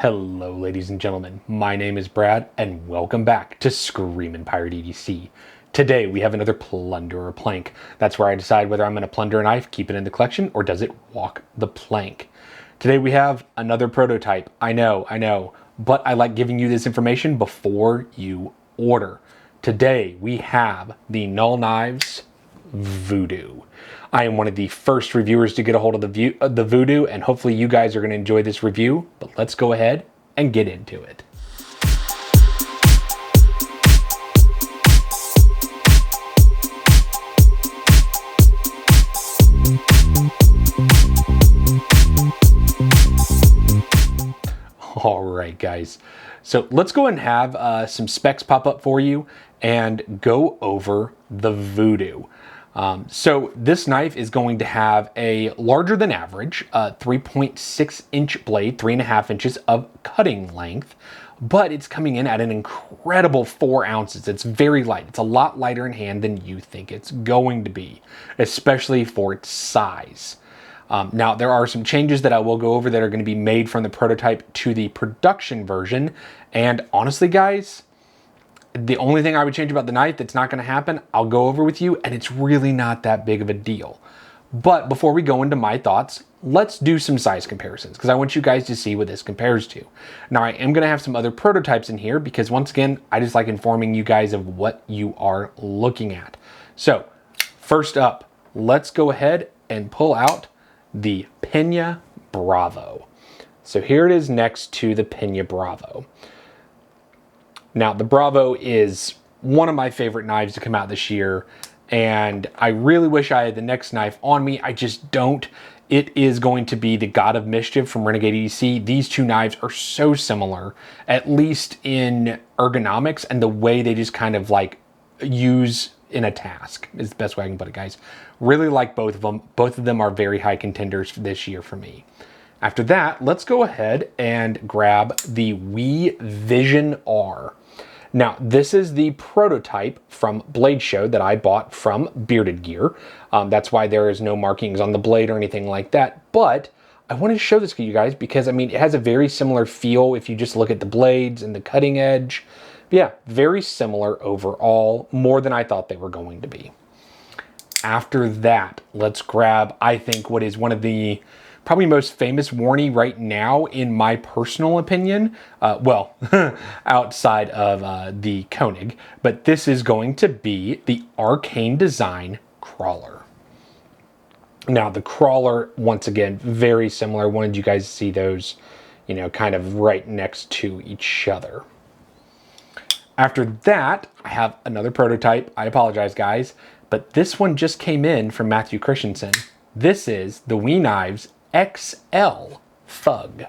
Hello ladies and gentlemen, my name is Brad and welcome back to Screaminpirate EDC. Today we have another plunder or plank. That's where I decide whether I'm going to plunder a knife, keep it in the collection, or does it walk the plank. Today we have another prototype. I know, but I like giving you this information before you order. Today we have the Null Knives Voodoo. I am one of the first reviewers to get a hold of the Voodoo, and hopefully you guys are going to enjoy this review, but let's go ahead and get into it. All right, guys. So let's go and have some specs pop up for you and go over the Voodoo. So this knife is going to have a larger than average 3.6 inch blade, 3.5 inches of cutting length, but it's coming in at an incredible 4 ounces. It's very light. It's a lot lighter in hand than you think it's going to be, especially for its size. Now, there are some changes that I will go over that are going to be made from the prototype to the production version. And honestly, guys, the only thing I would change about the knife that's not going to happen, I'll go over with you, and it's really not that big of a deal. But before we go into my thoughts, let's do some size comparisons because I want you guys to see what this compares to. Now, I am going to have some other prototypes in here because once again, I just like informing you guys of what you are looking at. So first up, let's go ahead and pull out the Pena Bravo. So here it is next to the Pena Bravo. Now, the Bravo is one of my favorite knives to come out this year, and I really wish I had the next knife on me. I just don't. It is going to be the God of Mischief from Renegade EDC. These two knives are so similar, at least in ergonomics and the way they just kind of like use in a task is the best way I can put it, guys. Really like both of them. Both of them are very high contenders for this year for me. After that, let's go ahead and grab the Wii Vision R. Now, this is the prototype from Blade Show that I bought from Bearded Gear. That's why there is no markings on the blade or anything like that. But I wanted to show this to you guys because, I mean, it has a very similar feel if you just look at the blades and the cutting edge. Yeah, very similar overall, more than I thought they were going to be. After that, let's grab, I think, what is one of the probably most famous Warnie right now, in my personal opinion. Well, outside of the Koenig, but this is going to be the Arcane Design Crawler. Now, the Crawler, once again, very similar. Wanted you guys to see those, you know, kind of right next to each other. After that, I have another prototype. I apologize, guys, but this one just came in from Matthew Christensen. This is the WE Knives XL Thug.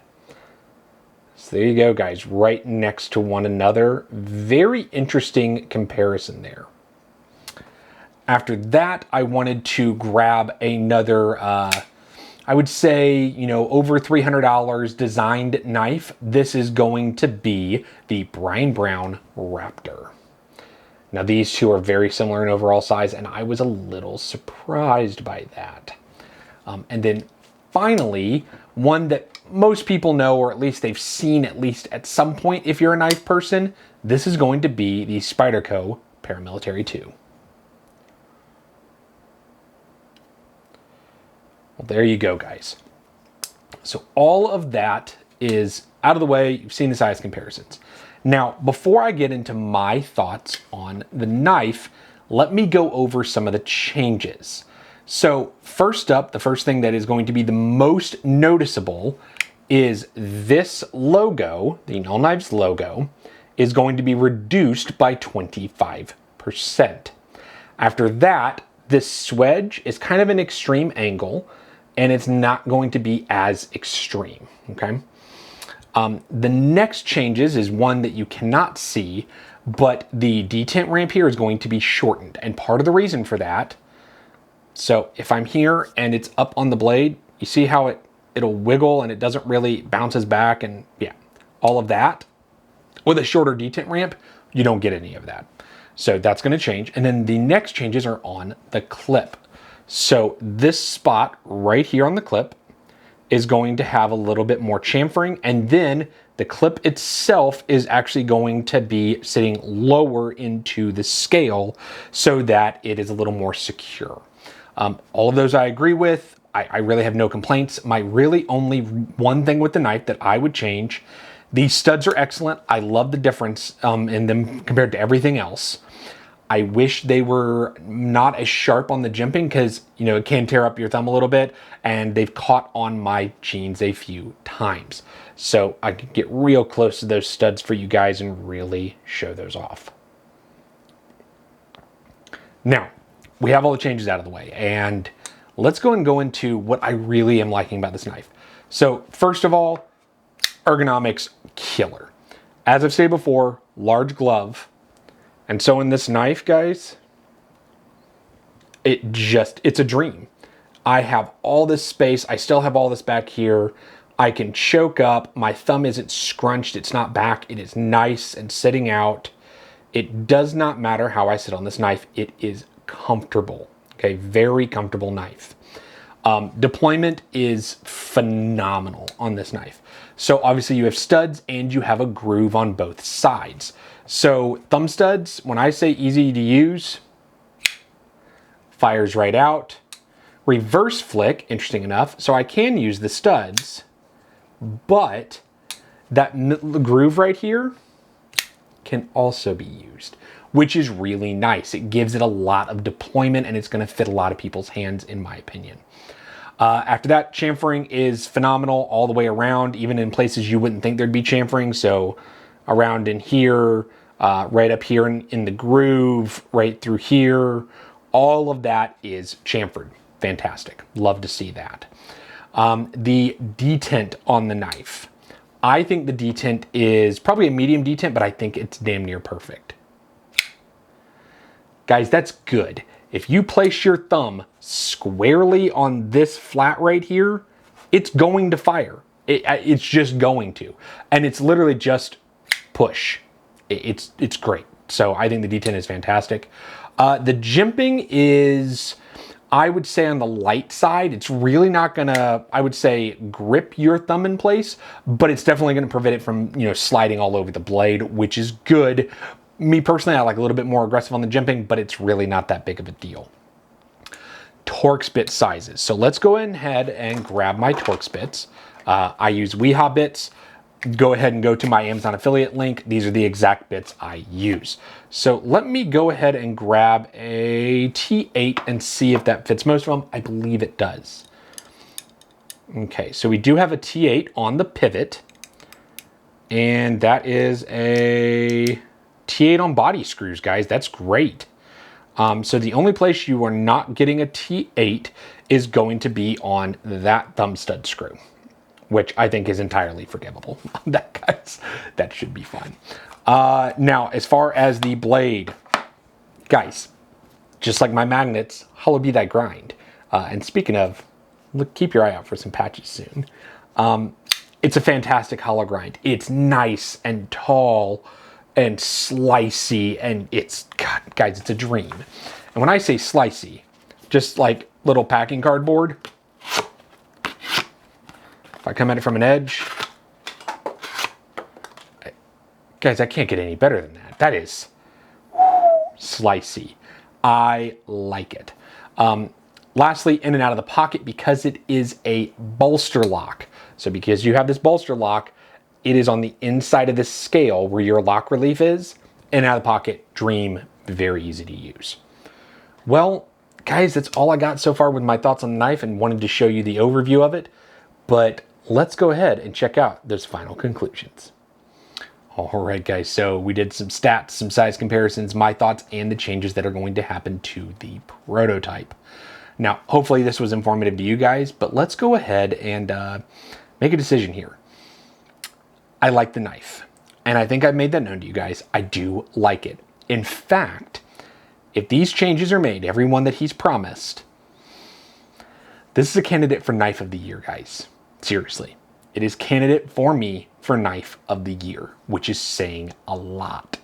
So there you go, guys, right next to one another. Very interesting comparison there. After that, I wanted to grab another, I would say, you know, over $300 designed knife. This is going to be the Brian Brown Raptor. Now, these two are very similar in overall size, and I was a little surprised by that. And then finally, one that most people know, or at least they've seen at least at some point if you're a knife person, this is going to be the Spyderco Paramilitary 2. Well, there you go, guys. So all of that is out of the way. You've seen the size comparisons. Now, before I get into my thoughts on the knife, let me go over some of the changes. So first up, the first thing that is going to be the most noticeable is this logo, the Null Knives logo, is going to be reduced by 25%. After that, this swedge is kind of an extreme angle, and it's not going to be as extreme, okay? The next changes is one that you cannot see, but the detent ramp here is going to be shortened. And part of the reason for that, so if I'm here and it's up on the blade, you see how it'll wiggle and it doesn't really bounces back, and yeah, all of that. With a shorter detent ramp, you don't get any of that. So that's going to change. And then the next changes are on the clip. So this spot right here on the clip is going to have a little bit more chamfering, and then The clip itself is actually going to be sitting lower into the scale so that it is a little more secure. All of those I agree with. I really have no complaints. My really only one thing with the knife that I would change, these studs are excellent. I love the difference in them compared to everything else. I wish they were not as sharp on the jimping because, you know, it can tear up your thumb a little bit, and they've caught on my jeans a few times. So I could get real close to those studs for you guys and really show those off. Now, we have all the changes out of the way, and let's go into what I really am liking about this knife. So first of all, ergonomics killer. As I've said before, large glove. And so in this knife, guys, it's a dream. I have all this space. I still have all this back here. I can choke up. My thumb isn't scrunched. It's not back. It is nice and sitting out. It does not matter how I sit on this knife. It is comfortable. Okay, very comfortable knife. Deployment is phenomenal on this knife. So obviously you have studs and you have a groove on both sides. So thumb studs, when I say easy to use, fires right out. Reverse flick, interesting enough, so I can use the studs, but that groove right here can also be used, which is really nice. It gives it a lot of deployment and it's gonna fit a lot of people's hands, in my opinion. After that, chamfering is phenomenal all the way around, even in places you wouldn't think there'd be chamfering. So around in here, right up here in the groove, right through here, all of that is chamfered. Fantastic. Love to see that. The detent on the knife. I think the detent is probably a medium detent, but I think it's damn near perfect. Guys, that's good. If you place your thumb squarely on this flat right here, it's going to fire. It's just going to. And it's literally just push. It's great. So I think the detent is fantastic. The jimping is, I would say, on the light side. It's really not gonna, I would say, grip your thumb in place, but it's definitely gonna prevent it from, you know, sliding all over the blade, which is good. Me personally, I like a little bit more aggressive on the jimping, but it's really not that big of a deal. Torx bit sizes. So let's go ahead and grab my Torx bits. I use Weehaw bits. Go ahead and go to my Amazon affiliate link. These are the exact bits I use. So let me go ahead and grab a T8 and see if that fits most of them. I believe it does. Okay, so we do have a T8 on the pivot, and that is a T8 on body screws, guys. That's great. So the only place you are not getting a T8 is going to be on that thumb stud screw, which I think is entirely forgivable. That should be fine. Now, as far as the blade, guys, just like my magnets, hollow be thy grind. And speaking of, look, keep your eye out for some patches soon. It's a fantastic hollow grind. It's nice and tall and slicey, and it's, God, guys, it's a dream. And when I say slicey, just like little packing cardboard, if I come at it from an edge, guys, I can't get any better than that. That is slicey. I like it. Lastly, in and out of the pocket, because it is a bolster lock. So because you have this bolster lock, it is on the inside of this scale where your lock relief is. In and out of the pocket, dream, very easy to use. Well, guys, that's all I got so far with my thoughts on the knife, and wanted to show you the overview of it. But let's go ahead and check out those final conclusions. All right, guys, so we did some stats, some size comparisons, my thoughts, and the changes that are going to happen to the prototype. Now, hopefully this was informative to you guys, but let's go ahead and make a decision here. I like the knife, and I think I've made that known to you guys. I do like it. In fact, if these changes are made, every one that he's promised, this is a candidate for Knife of the Year, guys. Seriously. It is candidate for me for Knife of the Year, which is saying a lot.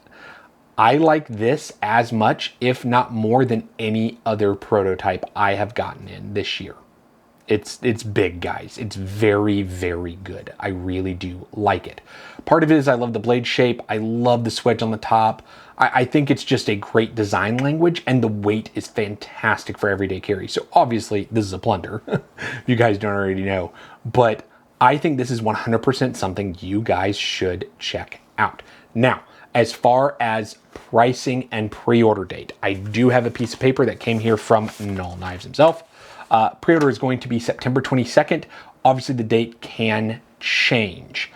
I like this as much, if not more, than any other prototype I have gotten in this year. It's big, guys. It's very, very good. I really do like it. Part of it is I love the blade shape. I love the swedge on the top. I think it's just a great design language, and the weight is fantastic for everyday carry. So obviously this is a Plunder, if you guys don't already know, but I think this is 100% something you guys should check out. Now, as far as pricing and pre-order date, I do have a piece of paper that came here from Null Knives himself. Pre-order is going to be September 22nd. Obviously, the date can change.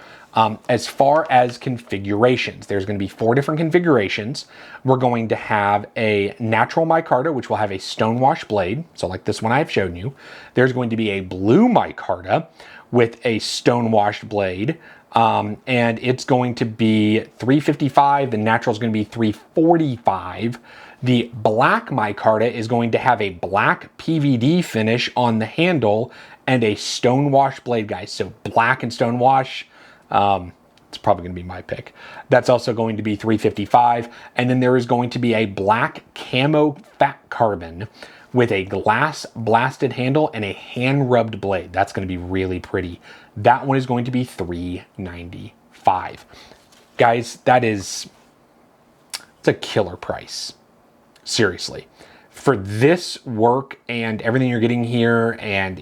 As far as configurations, there's going to be 4 different configurations. We're going to have a natural micarta, which will have a stonewash blade, so like this one I've shown you. There's going to be a blue micarta with a stonewashed blade, and it's going to be $355. The natural is going to be $345. The black micarta is going to have a black PVD finish on the handle and a stonewash blade, guys. So black and stonewash, it's probably going to be my pick. That's also going to be $355. And then there is going to be a black camo fat carbon with a glass blasted handle and a hand rubbed blade. That's going to be really pretty. That one is going to be $395. Guys, it's a killer price. Seriously. For this work and everything you're getting here, and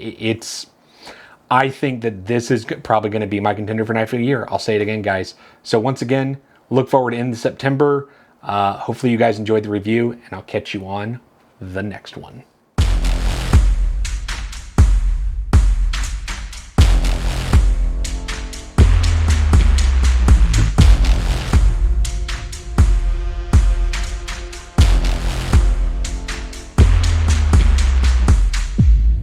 I think that this is probably going to be my contender for Knife of the Year. I'll say it again, guys. So once again, look forward to end September. Hopefully you guys enjoyed the review, and I'll catch you on the next one.